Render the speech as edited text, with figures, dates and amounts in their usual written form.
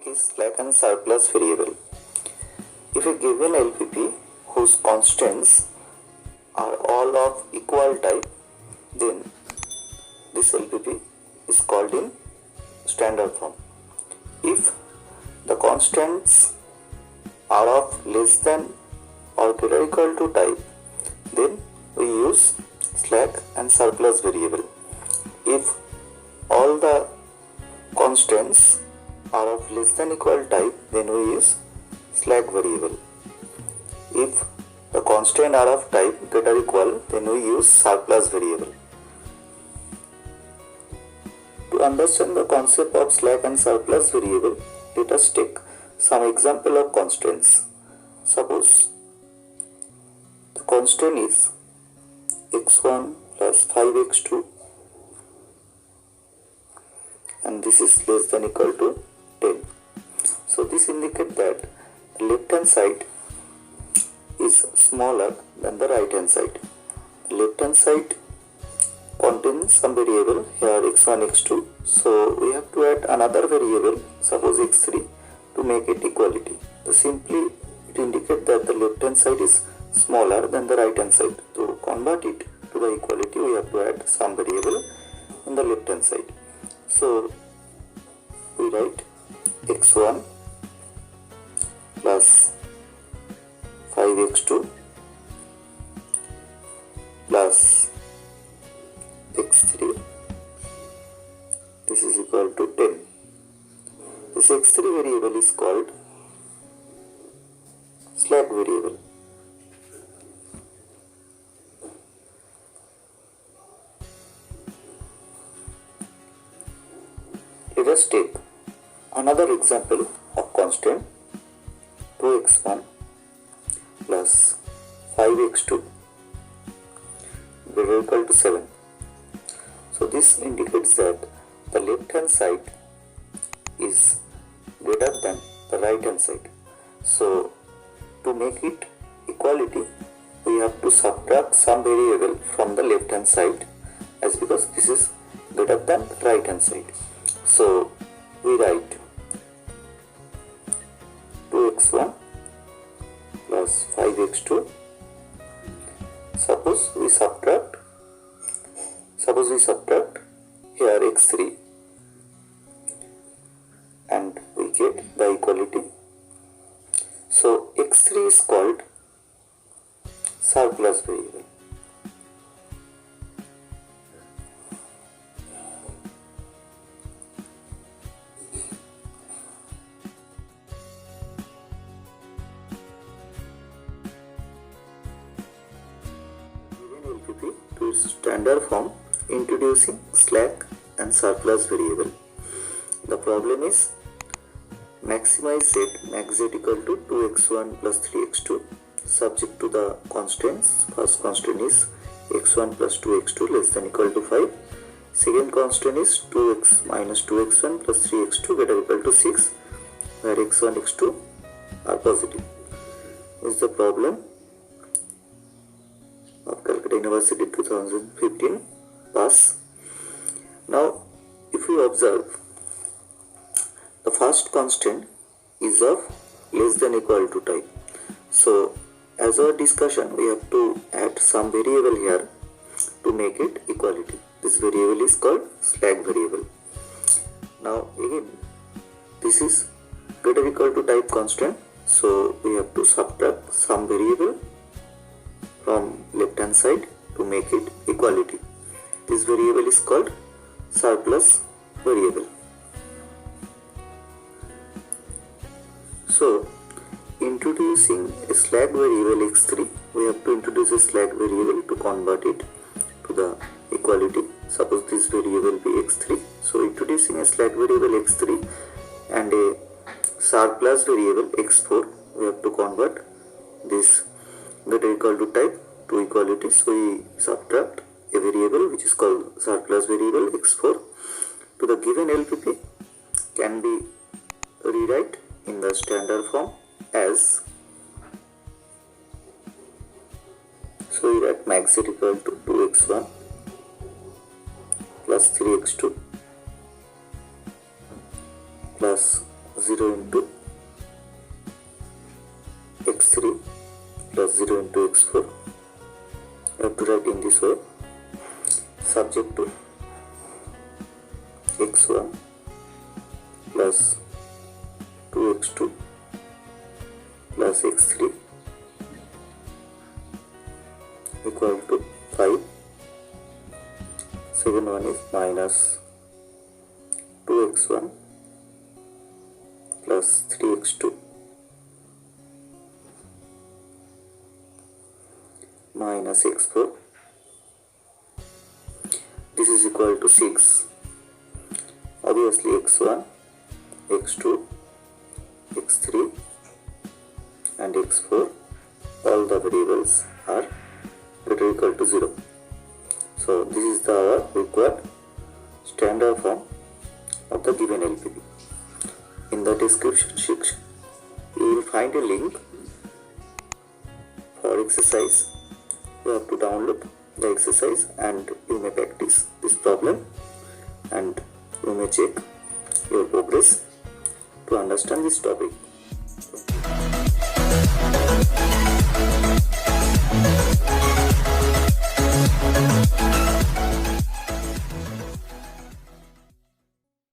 is slack and surplus variable. If a given LPP whose constants are all of equal type, then this LPP is called in standard form. If the constants are of less than or greater or equal to type, then we use slack and surplus variable. If all the constants are of less than equal type, then we use slack variable. If the constraint are of type greater or equal, then we use surplus variable. To understand the concept of slack and surplus variable, let us take some example of constraints. Suppose the constraint is x1 plus 5x2 and this is less than equal to 10. So this indicates that the left hand side is smaller than the right hand side. The left hand side contains some variable, here x1, x2. So we have to add another variable, suppose x3, to make it equality. So simply it indicates that the left hand side is smaller than the right hand side. To convert it to the equality, we have to add some variable in the left hand side. So we write x1 plus 5x2 plus x3, this is equal to 10. This x3 variable is called slack variable. Let us take another example of constraint 2x1 plus 5x2 greater or equal to 7. So this indicates that the left hand side is greater than the right hand side. So to make it equality, we have to subtract some variable from the left hand side, as because this is greater than the right hand side. So we write 2x1 plus 5x2. Suppose we subtract here x3 and we get the equality. So x3 is called surplus variable. LPP to its standard form, introducing slack and surplus variable. The problem is maximize set max z equal to 2x1 plus 3x2 subject to the constraints. First constraint is x1 plus 2x2 less than equal to 5. Second constraint is 2x minus 2x1 plus 3x2 greater or equal to 6, where x1 x2 are positive. This is the problem of Calcutta University 2015 pass. Now if you observe, the first constant is of less than equal to type. So as our discussion, we have to add some variable here to make it equality. This variable is called slack variable. Now again, this is greater or equal to type constant, so we have to subtract some variable from left hand side to make it equality. This variable is called surplus variable. So introducing a slack variable x3, we have to introduce a slack variable to convert it to the equality. Suppose this variable be x3, so introducing a slack variable x3 and a surplus variable x4, we have to convert this greater or equal to type to equality. So we subtract a variable which is called surplus variable x4 to the given LPP, can be rewrite in the standard form as, so we write max z equal to 2x1 plus 3x2 plus 0 into x3 plus 0 into x4. You have to write in this way, subject to x1 plus 2x2 plus x3 equal to 5. Second one is minus 2x1 plus 3x2 minus x4. This is equal to 6. Obviously x1, x2, x3 and x4, all the variables are greater or equal to 0. So this is the required standard form of the given LPP. In the description section, you will find a link for exercise. You have to download the exercise and you may practice this problem and you may check your progress to understand this topic.